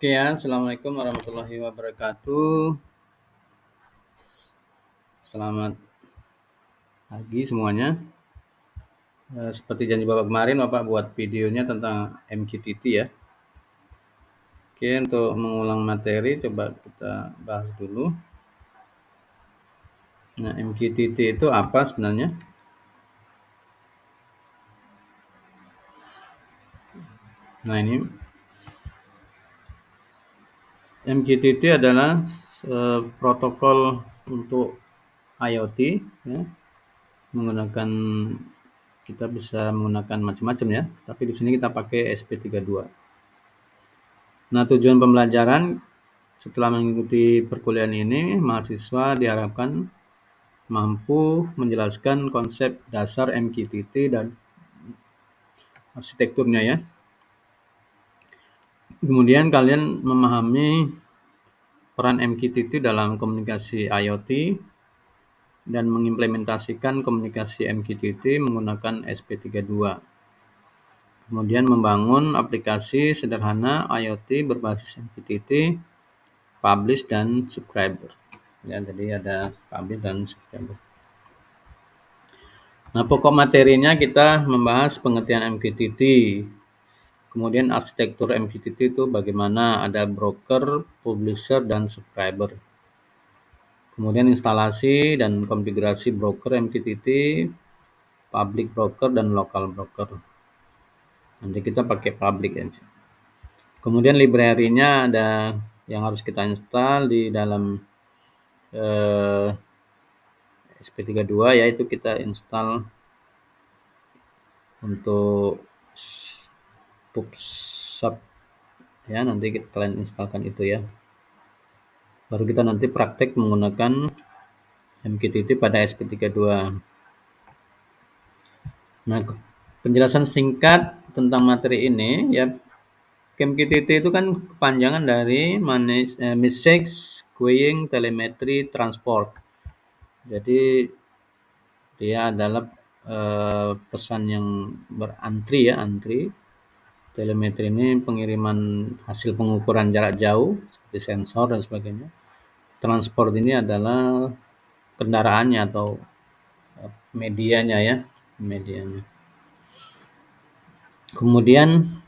Oke ya, Assalamualaikum warahmatullahi wabarakatuh. Selamat pagi semuanya. Seperti janji Bapak kemarin, Bapak buat videonya tentang MQTT ya. Oke, untuk mengulang materi, coba kita bahas dulu. Nah, MQTT itu apa sebenarnya? Nah, ini MQTT adalah protokol untuk IoT ya, menggunakan kita bisa menggunakan macam-macam ya, tapi di sini kita pakai SP32. Nah, tujuan pembelajaran setelah mengikuti perkuliahan ini, mahasiswa diharapkan mampu menjelaskan konsep dasar MQTT dan arsitekturnya ya. Kemudian kalian memahami peran MQTT dalam komunikasi IoT dan mengimplementasikan komunikasi MQTT menggunakan SP32. Kemudian membangun aplikasi sederhana IoT berbasis MQTT, publish dan subscriber. Ya, jadi ada publish dan subscriber. Nah, pokok materinya kita membahas pengertian MQTT. Kemudian arsitektur MQTT itu bagaimana, ada broker, publisher, dan subscriber. Kemudian instalasi dan konfigurasi broker MQTT, public broker, dan local broker. Nanti kita pakai public aja. Kemudian library-nya ada yang harus kita install di dalam SP32, yaitu kita install untuk PubSub ya, nanti kalian instalkan itu ya. Baru kita nanti praktek menggunakan MQTT pada SP32. Nah, penjelasan singkat tentang materi ini ya, MQTT itu kan kepanjangan dari Message Queuing Telemetry Transport. Jadi dia adalah pesan yang berantri ya, antri. Telemetri ini pengiriman hasil pengukuran jarak jauh seperti sensor dan sebagainya. Transport ini adalah kendaraannya atau medianya ya, medianya. Kemudian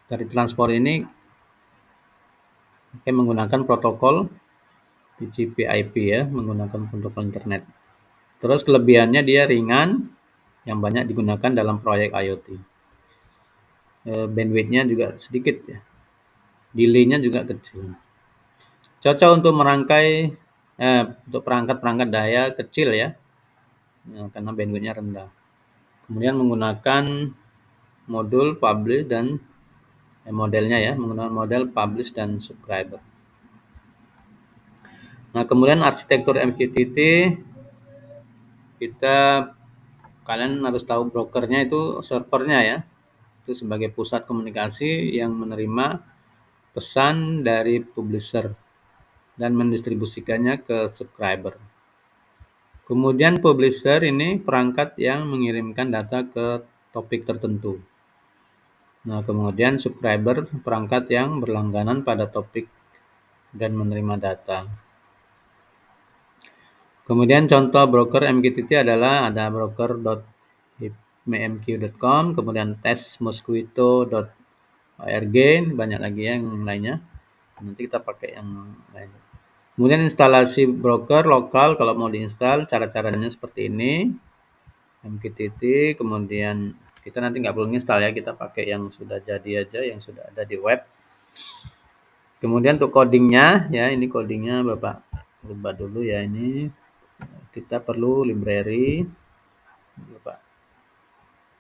dari transport ini menggunakan protokol TCP/IP ya, menggunakan protokol internet. Terus kelebihannya dia ringan, yang banyak digunakan dalam proyek IoT. Bandwidth-nya juga sedikit ya, delay-nya juga kecil. Cocok untuk untuk perangkat-perangkat daya kecil ya, karena bandwidth-nya rendah. Kemudian menggunakan modul publish dan modelnya ya, menggunakan model publish dan subscriber. Nah, kemudian arsitektur MQTT, kalian harus tahu brokernya itu servernya ya, itu sebagai pusat komunikasi yang menerima pesan dari publisher dan mendistribusikannya ke subscriber. Kemudian publisher ini perangkat yang mengirimkan data ke topik tertentu. Nah, kemudian subscriber perangkat yang berlangganan pada topik dan menerima data. Kemudian contoh broker MQTT adalah ada broker.mqt.com, kemudian testmosquito.org, banyak lagi yang lainnya. Nanti kita pakai yang lainnya. Kemudian instalasi broker lokal kalau mau diinstal, cara-caranya seperti ini. MQTT, kemudian kita nanti nggak perlu install ya, kita pakai yang sudah jadi aja, yang sudah ada di web. Kemudian untuk codingnya ya, ini codingnya Bapak rubah dulu ya, ini kita perlu library. Bapak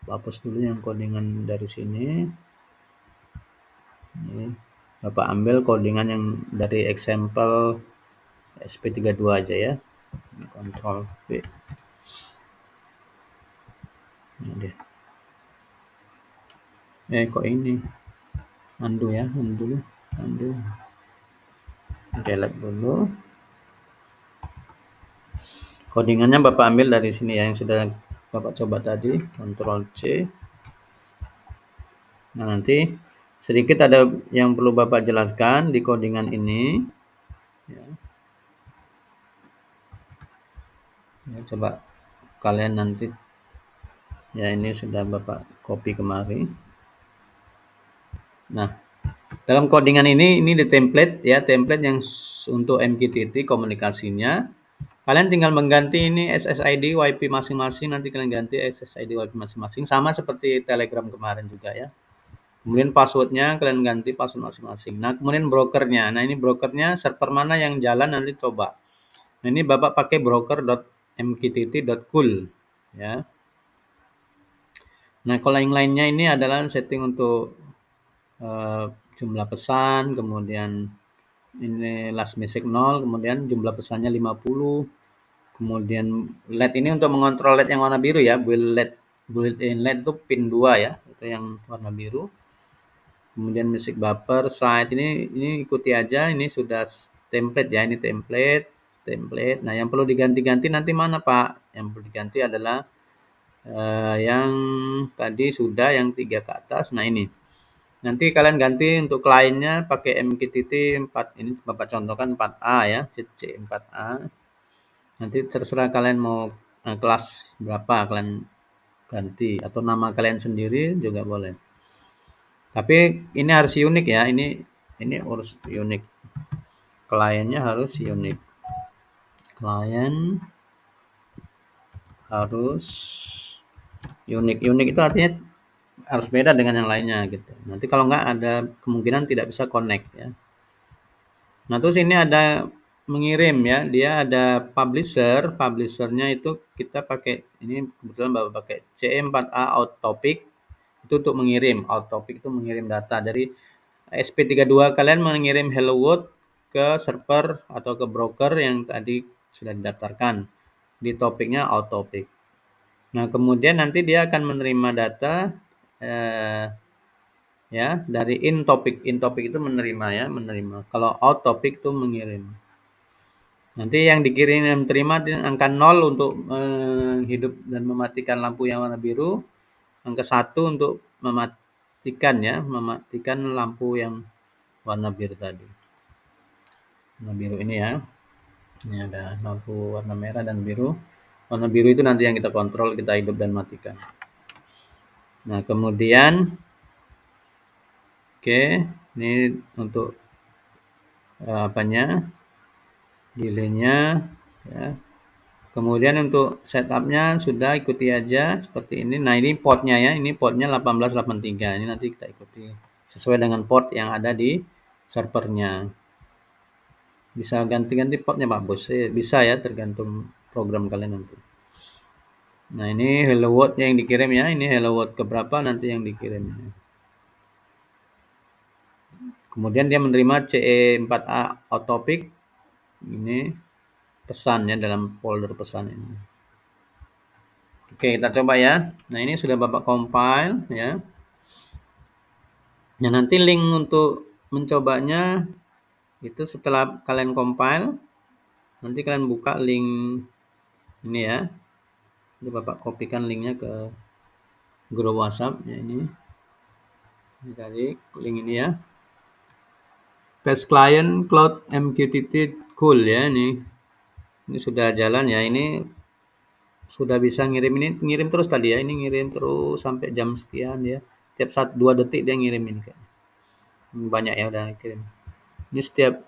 hapus dulu yang codingan dari sini. Ini Bapak ambil codingan yang dari example SP32 aja ya. Ctrl V. Ini dia. Kok ini undo ya, undo. Delete dulu. Codingannya Bapak ambil dari sini ya, yang sudah Bapak coba tadi, Ctrl C. Nah, nanti sedikit ada yang perlu Bapak jelaskan di codingan ini. Ya. Ya, coba kalian nanti, ya ini sudah Bapak copy kemari. Nah, dalam codingan ini di template ya, template yang untuk MQTT komunikasinya. Kalian tinggal mengganti ini SSID WiFi masing-masing, nanti kalian ganti SSID WiFi masing-masing, sama seperti Telegram kemarin juga ya. Kemudian passwordnya kalian ganti password masing-masing. Nah, kemudian brokernya. Nah, ini brokernya server mana yang jalan nanti coba. Nah, ini Bapak pakai broker.mqtt.cool ya. Nah, kalau yang lainnya ini adalah setting untuk jumlah pesan, kemudian ini last message 0, kemudian jumlah pesannya 50, kemudian LED ini untuk mengontrol LED yang warna biru ya, built-in LED itu pin 2 ya, itu yang warna biru. Kemudian music buffer site ini ikuti aja, ini sudah template ya, ini template. Nah, yang perlu diganti-ganti nanti mana Pak? Yang perlu diganti adalah yang tadi sudah yang 3 ke atas. Nah, ini. Nanti kalian ganti untuk kliennya pakai MQTT 4. Ini Bapak contohkan 4A ya, CC 4A. Nanti terserah kalian mau kelas berapa kalian ganti atau nama kalian sendiri juga boleh. Tapi ini harus unik ya. Ini harus unik. Kliennya harus unik. Klien harus unik. Unik itu artinya harus beda dengan yang lainnya gitu. Nanti kalau nggak ada kemungkinan tidak bisa connect ya. Nah, terus ini ada mengirim ya. Dia ada publisher. Publishernya itu kita pakai ini kebetulan Bapak pakai CE4A out topic itu untuk mengirim. Out topic itu mengirim data dari SP32 kalian mengirim hello world ke server atau ke broker yang tadi sudah didaftarkan. Di topiknya out topic. Nah, kemudian nanti dia akan menerima data ya dari in topic itu menerima ya, kalau out topic itu mengirim. Nanti yang dikirim yang terima angka 0 untuk hidup dan mematikan lampu yang warna biru, angka 1 untuk mematikan lampu yang warna biru tadi. Warna biru ini ya, ini ada lampu warna merah dan biru. Warna biru itu nanti yang kita kontrol, kita hidup dan matikan. Nah, kemudian oke, ini untuk apanya, delaynya ya. Kemudian untuk setupnya sudah ikuti aja seperti ini. Nah, ini portnya ya, ini portnya 1883. Ini nanti kita ikuti sesuai dengan port yang ada di servernya. Bisa ganti-ganti portnya Pak Bos, bisa ya, tergantung program kalian nanti. Nah, ini hello world yang dikirim ya, ini hello world keberapa nanti yang dikirim. Kemudian dia menerima CE4A autopic, ini pesan ya, dalam folder pesan ini. Oke, kita coba ya. Nah, ini sudah Bapak compile ya. Nah, nanti link untuk mencobanya itu setelah kalian compile, nanti kalian buka link ini ya. Jadi Bapak kopikan linknya ke grup WhatsApp ya ini. Ini tadi link ini ya. Test client cloud MQTT cool ya ini. Ini sudah jalan ya. Ini sudah bisa ngirim terus tadi ya. Ini ngirim terus sampai jam sekian ya. Tiap 2 detik dia ngirim ini kayak. Banyak ya udah kirim. Ini setiap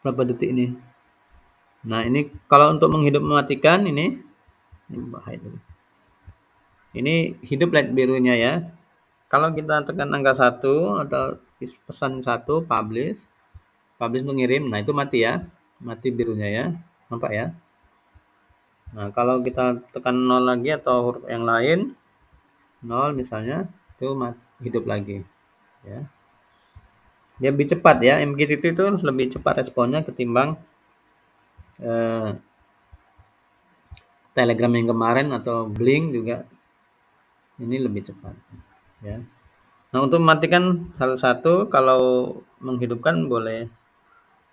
berapa detik ini. Nah, ini kalau untuk menghidup mematikan ini bahaya dulu. Ini hidup LED birunya ya. Kalau kita tekan angka 1 atau pesan 1 publish untuk ngirim, nah itu mati ya. Mati birunya ya. Nampak ya? Nah, kalau kita tekan 0 lagi atau huruf yang lain, 0 misalnya, itu hidup lagi ya. Dia lebih cepat ya, MQTT itu lebih cepat responnya ketimbang Telegram yang kemarin atau Blink juga ini lebih cepat ya. Nah, untuk mematikan salah satu, kalau menghidupkan boleh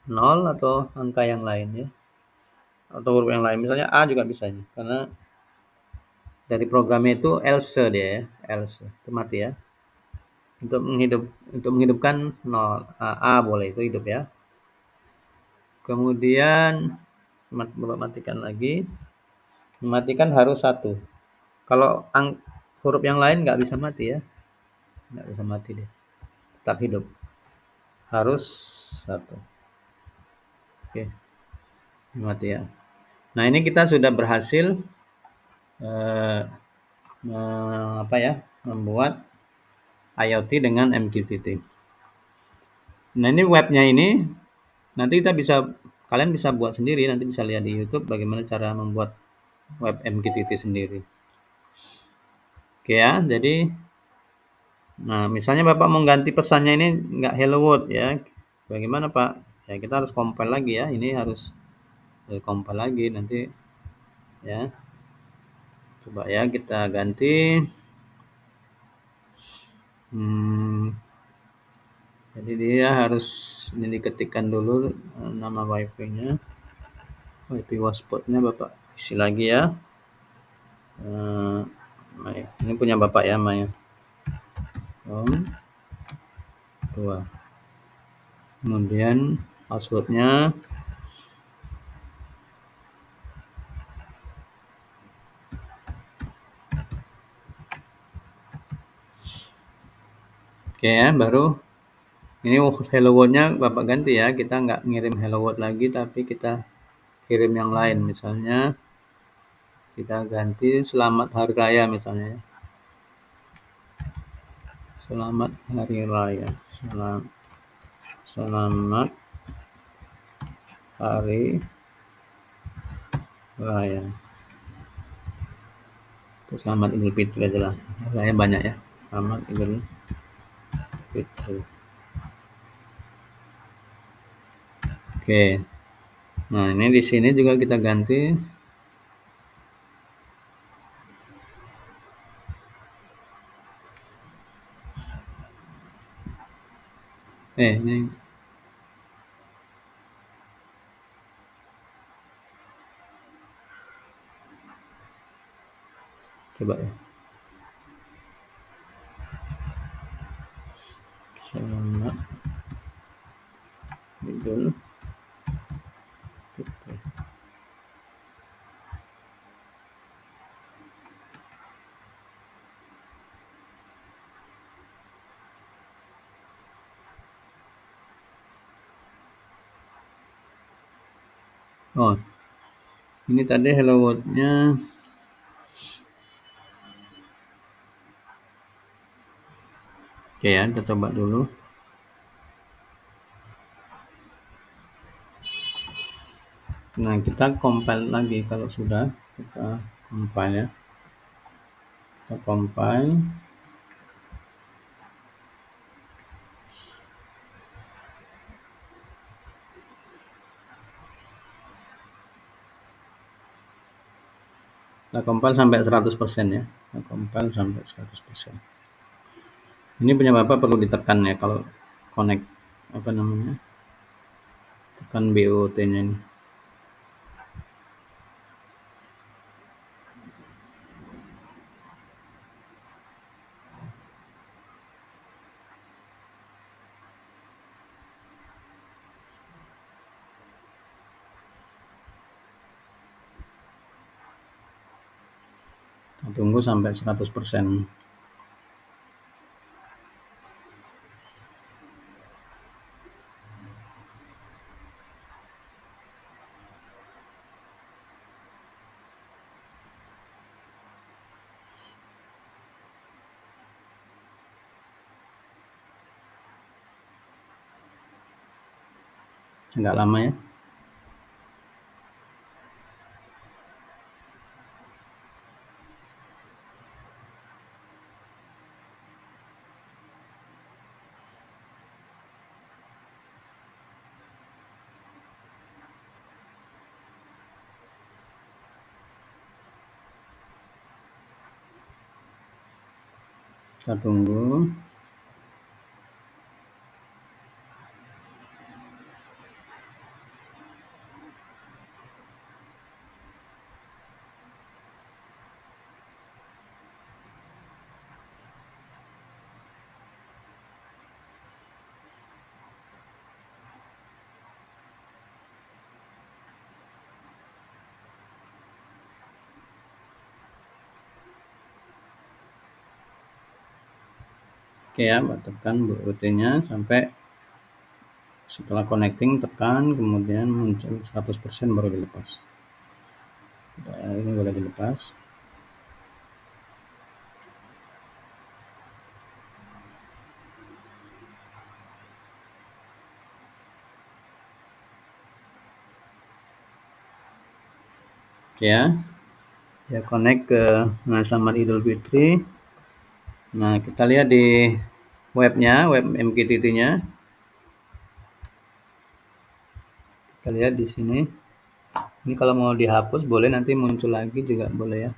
0 atau angka yang lain ya. Atau huruf yang lain, misalnya A juga bisa ya. Karena Dari programnya itu else dia ya, else itu mati ya. Untuk menghidupkan 0 A boleh itu hidup ya. Kemudian Bapak matikan lagi. Mematikan harus satu. Kalau huruf yang lain nggak bisa mati ya, nggak bisa mati dia, tetap hidup. Harus satu. Oke, mati ya. Nah ini kita sudah berhasil eh, apa ya, membuat IoT dengan MQTT. Nah ini webnya ini nanti kalian bisa buat sendiri, nanti bisa lihat di YouTube bagaimana cara membuat web MQTT sendiri. Oke ya, jadi nah misalnya Bapak mau ganti pesannya ini nggak Hello World ya, bagaimana Pak? Ya kita harus compile lagi ya, ini harus compile lagi nanti ya. Coba ya kita ganti. Jadi dia harus ini diketikkan dulu nama wifi-nya, wifi hotspot-nya Bapak isi lagi ya. Ini punya Bapak ya, Maya. Dua. Kemudian passwordnya. Oke ya, baru ini hello world-nya Bapak ganti ya. Kita nggak ngirim hello world lagi, tapi kita kirim yang lain. Misalnya kita ganti selamat hari raya misalnya ya. Selamat hari raya. Selamat hari raya. Terus selamat Idul Fitri aja lah. Raya banyak ya. Selamat Idul Fitri. Oke. Nah, ini di sini juga kita ganti. Ini coba ya. Selamat Idul Fitri. Oh, ini tadi hello world-nya. Oke ya, kita coba dulu. Nah, kita compile lagi kalau sudah. Kita compile ya. Kita compile. Kita compile sampai 100% ya. Kita compile sampai 100%. Ini punya Bapak perlu ditekan ya kalau connect apa namanya? Tekan BOT-nya ini. Kita tunggu sampai 100%. Agak lama ya. Kita tunggu. Oke ya, tekan buttonnya sampai setelah connecting tekan, kemudian muncul 100% baru dilepas. Nah, ini boleh dilepas. Oke ya connect ke Selamat Idul Fitri. Nah, kita lihat di webnya, web MQTT-nya. Kita lihat di sini. Ini kalau mau dihapus boleh, nanti muncul lagi juga boleh ya.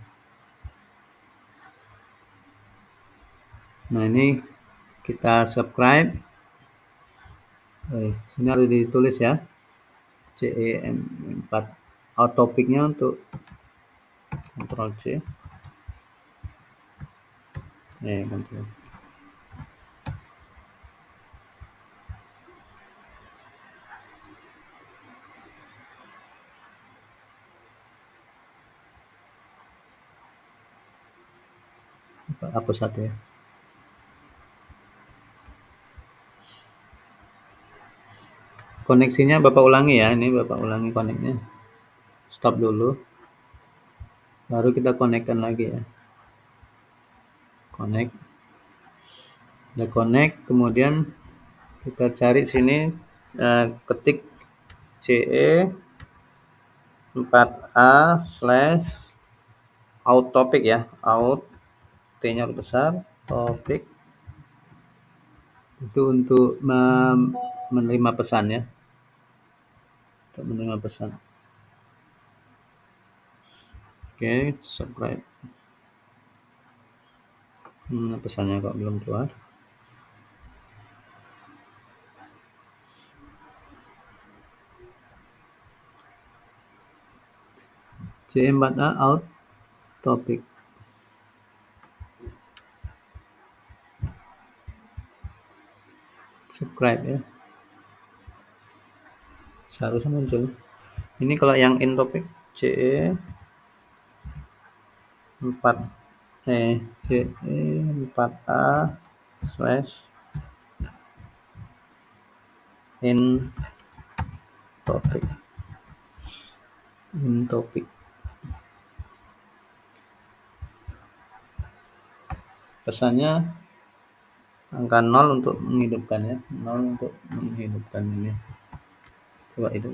Nah, ini kita subscribe. Sini harus ditulis ya. CEM4 out topicnya untuk Ctrl C. Ctrl. Hapus satu ya. Koneksinya Bapak ulangi ya. Ini Bapak ulangi koneknya. Stop dulu. Baru kita konekkan lagi ya. Connect. Udah connect, kemudian kita cari sini, ketik CE 4A slash out topic ya, out T-nya besar, topic itu untuk menerima pesan ya, untuk menerima pesan. Oke, subscribe. Pesannya kok belum keluar. C4A out topic. Subscribe ya. Seharusnya muncul. Ini kalau yang in topic CE 4 CE 4A slash in topic. Pesannya angka 0 untuk menghidupkan ya, 0 untuk menghidupkan ini. Coba itu.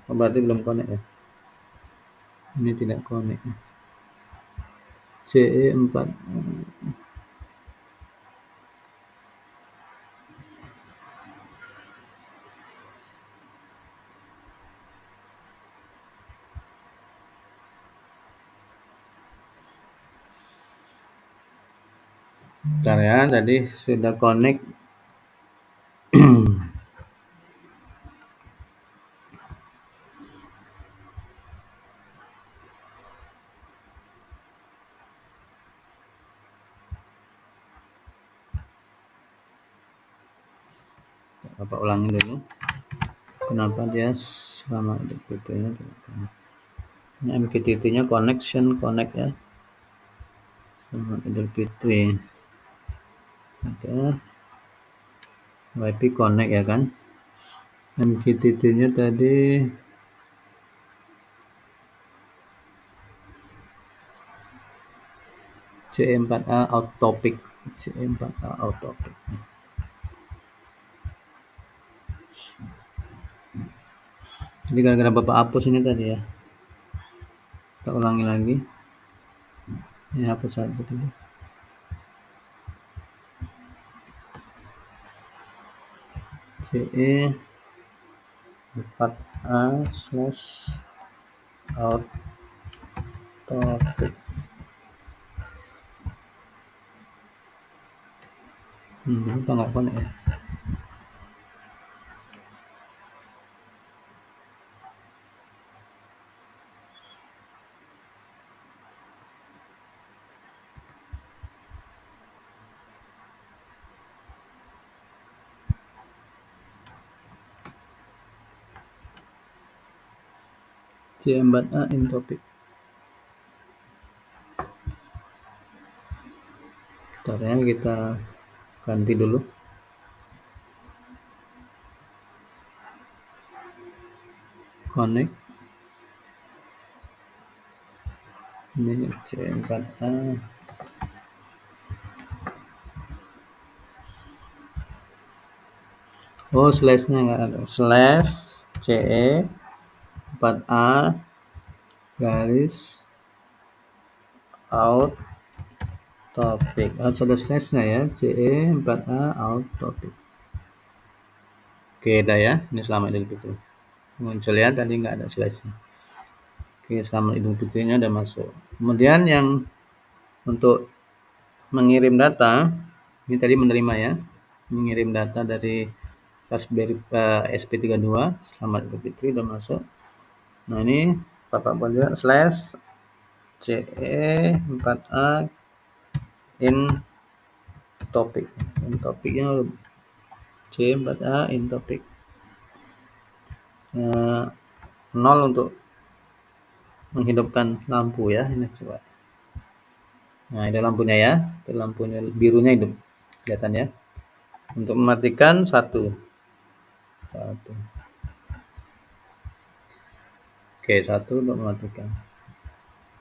Berarti belum connect ya. Ini tidak connect. CE4. Bentar ya, tadi sudah connect. Bapak ulangi dulu. Kenapa dia selama itu-nya ini MQTT-nya connection connect ya. Selamat Idul Fitri. Oke. WiFi connect ya kan. MQTT-nya tadi C4A out topic. C4A out topic. Jadi gara-gara Bapak hapus ini tadi ya. Kita ulangi lagi. Ini hapus saja dulu. CE 4A slash out topic. Kita nggak connect ya. C4A in topic. Caranya kita ganti dulu. Connect. Ini C4A. Oh, slash-nya nggak ada. Slash CE 4A garis out topic. Harus ada slash-nya ya. CE 4A out topic. Oke, dah ya. Ini selamat Idul Fitri. Muncul ya, tadi nggak ada slash-nya. Oke, selamat Idul Fitrinya udah masuk. Kemudian yang untuk mengirim data, ini tadi menerima ya. Mengirim data dari Raspberry SP32, selamat Idul Fitri udah masuk. Nah, ini Bapak buat juga slash CE4A in topic. In topiknya C4A in topic. 0 untuk menghidupkan lampu ya. Ini coba. Nah, itu lampunya ya. Itu lampunya birunya hidup. Kelihatan ya. Untuk mematikan satu. Oke, satu untuk mematikan.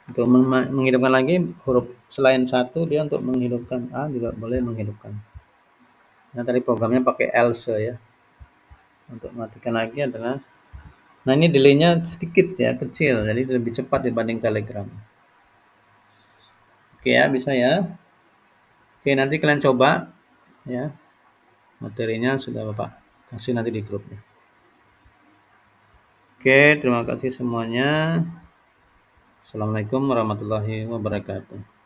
Untuk menghidupkan lagi huruf selain satu, dia untuk menghidupkan A juga boleh menghidupkan. Nah, tadi programnya pakai else ya. Untuk mematikan lagi adalah, nah ini delaynya sedikit ya, kecil, jadi lebih cepat dibanding Telegram. Oke ya, bisa ya. Oke, nanti kalian coba ya. Materinya sudah Bapak kasih nanti di grupnya. Oke, terima kasih semuanya. Assalamualaikum warahmatullahi wabarakatuh.